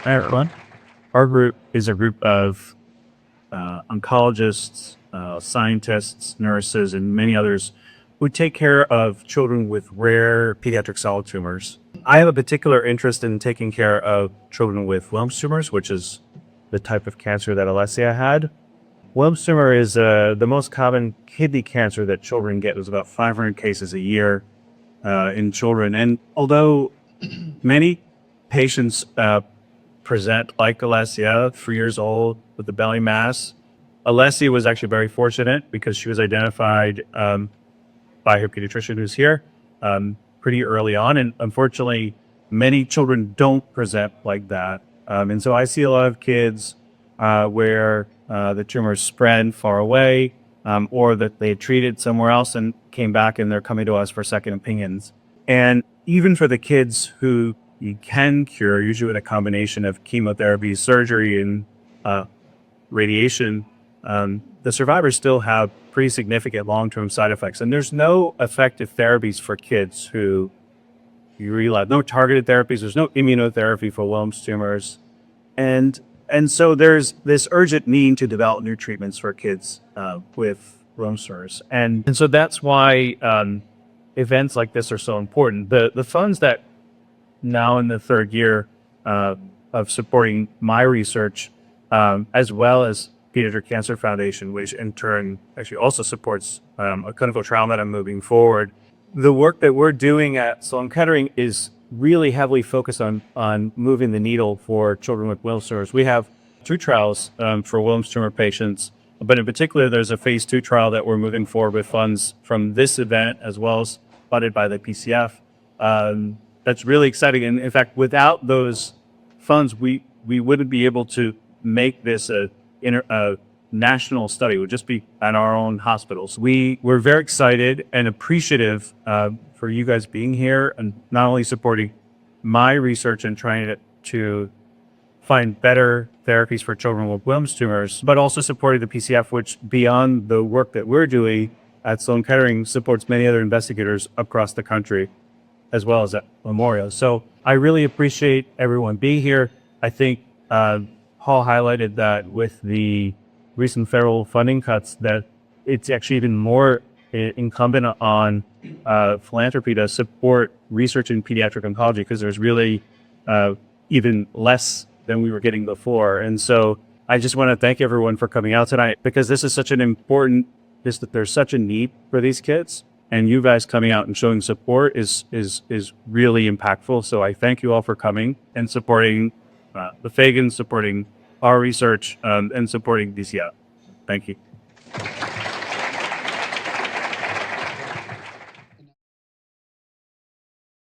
Hi, everyone. Our group is a group of oncologists, scientists, nurses, and many others who take care of children with rare pediatric solid tumors. I have a particular interest in taking care of children with Wilms tumors, which is the type of cancer that Alessia had. Wilms tumor is the most common kidney cancer that children get. There's about 500 cases a year in children. And although many patients present like Alessia, 3 years old with the belly mass, Alessia was actually very fortunate because she was identified by her pediatrician who's here pretty early on. And unfortunately, many children don't present like that. And so I see a lot of kids where the tumors spread far away or that they treated somewhere else and came back and they're coming to us for second opinions. And even for the kids who you can cure, usually with a combination of chemotherapy, surgery, and radiation, the survivors still have pretty significant long-term side effects. And there's no effective therapies for kids who you realize, no targeted therapies, there's no immunotherapy for Wilms tumors. And so there's this urgent need to develop new treatments for kids with Wilms tumors. And so that's why events like this are so important. The funds that now in the third year of supporting my research, as well as Pediatric Cancer Foundation, which in turn actually also supports a clinical trial that I'm moving forward. The work that we're doing at Sloan Kettering is really heavily focused on moving the needle for children with Wilms tumors. We have 2 trials for Wilms tumor patients, but in particular, there's a phase 2 trial that we're moving forward with funds from this event as well as funded by the PCF. That's really exciting. And in fact, without those funds, we wouldn't be able to make this a national study. It would just be at our own hospitals. We're very excited and appreciative for you guys being here and not only supporting my research and trying to find better therapies for children with Wilms tumors, but also supporting the PCF, which beyond the work that we're doing at Sloan Kettering supports many other investigators across the country, as well as at Memorial. So I really appreciate everyone being here. I think Paul highlighted that with the recent federal funding cuts, that it's actually even more incumbent on philanthropy to support research in pediatric oncology, because there's really even less than we were getting before. And so I just want to thank everyone for coming out tonight, because this is such an important, that there's such a need for these kids. And you guys coming out and showing support is really impactful. So I thank you all for coming and supporting the Fagans, supporting our research, and supporting DCF. Thank you.